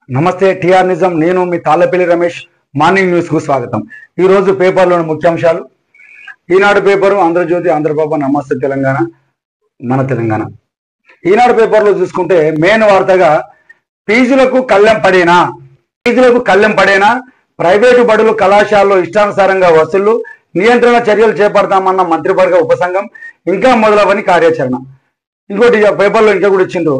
నమస్తే టిఆర్ నిజం. నేను మీ తాళ్ళపల్లి రమేష్. మార్నింగ్ న్యూస్ కు స్వాగతం. ఈ రోజు పేపర్లోని ముఖ్యాంశాలు. ఈనాడు పేపరు, ఆంధ్రజ్యోతి, ఆంధ్రప్రభ, నమస్తే తెలంగాణ, మన తెలంగాణ. ఈనాడు పేపర్లో చూసుకుంటే మెయిన్ వార్తగా ఫీజులకు కళ్ళెం పడేనా, ప్రైవేటు బడులు కళాశాలలో ఇష్టానుసారంగా వసూళ్లు, నియంత్రణ చర్యలు చేపడతామన్న మంత్రివర్గ ఉపసంఘం, ఇంకా మొదలవని కార్యాచరణ. ఇంకోటి పేపర్లో ఇంకా కూడా ఇచ్చిండ్రు.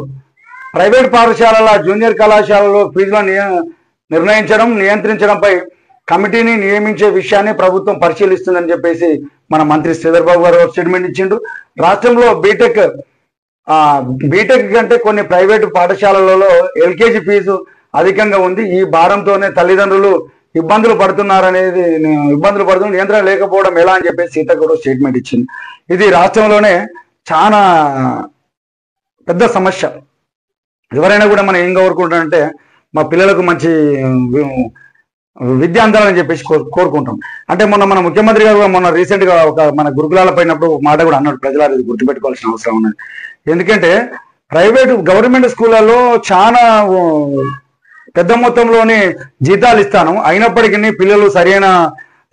ప్రైవేట్ పాఠశాలల జూనియర్ కళాశాలలో ఫీజులను నియంత్రించడంపై కమిటీని నియమించే విషయాన్ని ప్రభుత్వం పరిశీలిస్తుందని చెప్పేసి మన మంత్రి శ్రీధర్ బాబు గారు స్టేట్మెంట్ ఇచ్చిండు. రాష్ట్రంలో బీటెక్ కంటే కొన్ని ప్రైవేటు పాఠశాలలలో ఎల్కేజీ ఫీజు అధికంగా ఉంది. ఈ భారంతోనే తల్లిదండ్రులు ఇబ్బందులు పడుతున్న నియంత్రణ లేకపోవడం ఎలా అని చెప్పేసి సీత కూడా స్టేట్మెంట్ ఇచ్చింది. ఇది రాష్ట్రంలోనే చాలా పెద్ద సమస్య. ఎవరైనా కూడా మనం ఏం కోరుకుంటామంటే మా పిల్లలకు మంచి విద్య అందాలని చెప్పేసి కోరుకుంటాం. అంటే మన ముఖ్యమంత్రి గారు మొన్న రీసెంట్ గా మన గురుకులాల పైనప్పుడు మాట కూడా అన్నాడు. ప్రజలు ఇది గుర్తుపెట్టుకోవాల్సిన అవసరం ఉన్నది. ఎందుకంటే గవర్నమెంట్ స్కూళ్ళలో చాలా పెద్ద మొత్తంలోని జీతాలు ఇస్తాను, అయినప్పటికీ పిల్లలు సరైన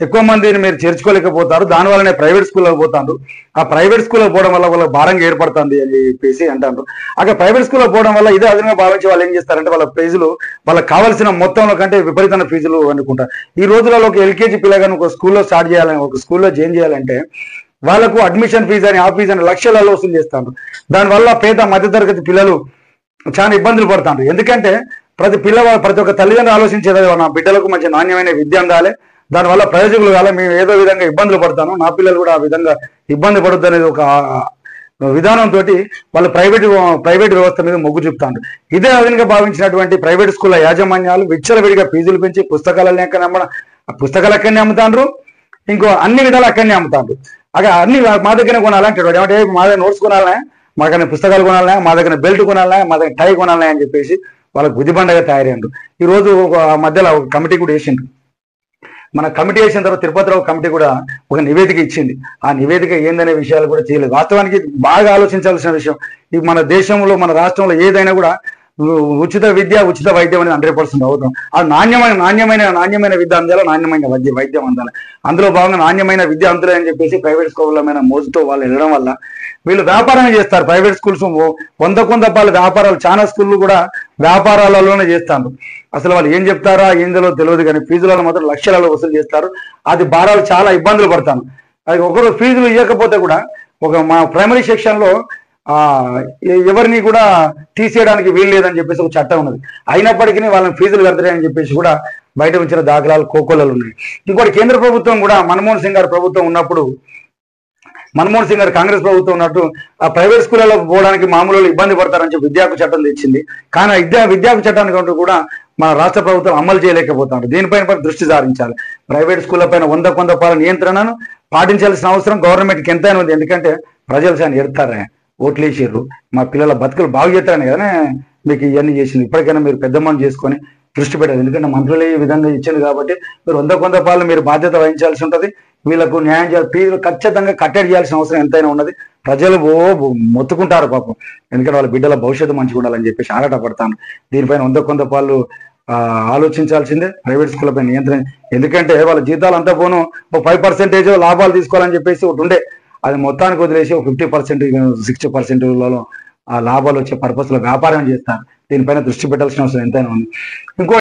ఎక్కువ మందిని మీరు చేర్చుకోలేకపోతారు. దానివల్లనే ప్రైవేట్ స్కూల్లోకి పోతారు. ఆ ప్రైవేట్ స్కూల్లో పోవడం వల్ల వాళ్ళకి భారంగా ఏర్పడుతుంది అని చెప్పేసి అంటారు. అక్కడ ప్రైవేట్ స్కూల్లో పోవడం వల్ల ఇదే అదనంగా భావించి వాళ్ళు ఏం చేస్తారంటే వాళ్ళ ఫీజులు వాళ్ళకి కావాల్సిన మొత్తంలో కంటే విపరీతమైన ఫీజులు అనుకుంటారు. ఈ రోజులలో ఒక ఎల్కేజీ పిల్లగాని ఒక స్కూల్లో స్టార్ట్ చేయాలని, ఒక స్కూల్లో జాయిన్ చేయాలంటే వాళ్ళకు అడ్మిషన్ ఫీజు అని, ఆ ఫీజు అని లక్షలలో వసూలు చేస్తారు. దానివల్ల పేద మధ్యతరగతి పిల్లలు చాలా ఇబ్బందులు పడుతున్నారు. ఎందుకంటే ప్రతి ఒక్క తల్లిదండ్రులు ఆలోచించేది నా బిడ్డలకు మంచి నాణ్యమైన విద్య అందాలి, దానివల్ల ప్రయోజకులు కాలే, మేము ఏదో విధంగా ఇబ్బందులు పడతాను, నా పిల్లలు కూడా ఆ విధంగా ఇబ్బంది పడొద్దు అనేది ఒక విధానంతో వాళ్ళు ప్రైవేట్ వ్యవస్థ మీద మొగ్గు చూపుతారు. ఇదే అదనంగా భావించినటువంటి ప్రైవేట్ స్కూళ్ళ యాజమాన్యాలు విచ్చలవిడిగా ఫీజులు పెంచి పుస్తకాలు ఎక్కడనే అమ్ముతాండ్రు, ఇంకో అన్ని విధాలు అక్కడనే అమ్ముతాండ్రు. అక్కడ అన్ని మా దగ్గర కొనాలంటాడు. ఏమంటే మా దగ్గర నోట్స్ కొనాలనే, మా దగ్గర పుస్తకాలు కొనాలనే, మా దగ్గర బెల్ట్ కొనాలనే, మా దగ్గర టై కొనాలనే అని చెప్పేసి వాళ్ళకు బుద్ధిబండగా తయారైండ్రు. ఈ రోజు ఒక మధ్యలో ఒక కమిటీ కూడా వేసిండ్రు. మన కమిటీ వేసిన తర్వాత తిరుపతిరావు కమిటీ కూడా ఒక నివేదిక ఇచ్చింది. ఆ నివేదిక ఏందనే విషయాలు కూడా చేయలేదు. వాస్తవానికి బాగా ఆలోచించాల్సిన విషయం. ఈ మన దేశంలో మన రాష్ట్రంలో ఏదైనా కూడా ఉచిత విద్య, ఉచిత వైద్యం అనేది 100% అవుతాం. అది నాణ్యమైన విద్య అందాలి, నాణ్యమైన వైద్యం అందాలి. అందులో భాగంగా నాణ్యమైన విద్య అందులో అని చెప్పేసి ప్రైవేట్ స్కూళ్ళమైన మోజుతో వాళ్ళు వెళ్ళడం వల్ల వీళ్ళు వ్యాపారమే చేస్తారు. ప్రైవేట్ స్కూల్స్ వందపాల వ్యాపారాలు, చాలా స్కూళ్ళు కూడా వ్యాపారాలలోనే చేస్తారు. అసలు వాళ్ళు ఏం చెప్తారా ఏందో తెలియదు, కానీ ఫీజులలో మాత్రం లక్షలలో వసూలు చేస్తారు. అది భారాలు చాలా ఇబ్బందులు పడతాను. అది ఒకరు ఫీజులు ఇవ్వకపోతే కూడా మా ప్రైమరీ సెక్షన్లో ఎవరిని కూడా తీసేయడానికి వీలు లేదని చెప్పేసి ఒక చట్టం ఉన్నది. అయినప్పటికీ వాళ్ళని ఫీజులు కడతారని చెప్పేసి కూడా బయట ఉంచిన దాఖలాలు కోకోలలు ఉన్నాయి. ఇంకోటి కేంద్ర ప్రభుత్వం కూడా మన్మోహన్ సింగ్ గారు ప్రభుత్వం ఉన్నప్పుడు, మన్మోహన్ సింగ్ గారు కాంగ్రెస్ ప్రభుత్వం ఉన్నట్టు ఆ ప్రైవేట్ స్కూళ్ళలో పోవడానికి మామూలు ఇబ్బంది పడతారని చెప్పి విద్యాకు చట్టం తెచ్చింది. కానీ విద్యాకు చట్టానికి కూడా మన రాష్ట్ర ప్రభుత్వం అమలు చేయలేకపోతున్నారు. దీనిపైన దృష్టి సారించాలి. ప్రైవేట్ స్కూళ్ళ పైన వంద నియంత్రణను పాటించాల్సిన అవసరం గవర్నమెంట్కి ఎంతైనా ఉంది. ఎందుకంటే ప్రజలు చాలా ఎడతారా, ఓట్లు వేసారు, మా పిల్లల బతుకులు బాగు చేస్తారని కదా మీకు ఇవన్నీ చేసింది. ఇప్పటికైనా మీరు పెద్ద మనం చేసుకొని దృష్టి పెట్టాలి. ఎందుకంటే మంత్రులు ఈ విధంగా ఇచ్చింది కాబట్టి మీరు వంద పాలు మీరు బాధ్యత వహించాల్సి ఉంటుంది. వీళ్ళకు న్యాయం చేయాలి. ఫీజులు ఖచ్చితంగా కట్టడి చేయాల్సిన అవసరం ఎంతైనా ఉన్నది. ప్రజలు మొత్తుకుంటారు పాపం. ఎందుకంటే వాళ్ళ బిడ్డల భవిష్యత్తు మంచిగా ఉండాలని చెప్పేసి ఆరాటపడతాను. దీనిపైన వంద పాలు ఆలోచించాల్సిందే. ప్రైవేట్ స్కూళ్ళ పైన నియంత్రణ. ఎందుకంటే వాళ్ళ జీతాలు అంతా పోను 5% లాభాలు తీసుకోవాలని చెప్పేసి ఒకటి ఉండే, అది మొత్తానికి వదిలేసి 50%, 60%లలో ఆ లాభాలు వచ్చే పర్పస్లో వ్యాపారం చేస్తారు. దీనిపైన దృష్టి పెట్టాల్సిన అవసరం ఎంతైనా ఉంది. ఇంకో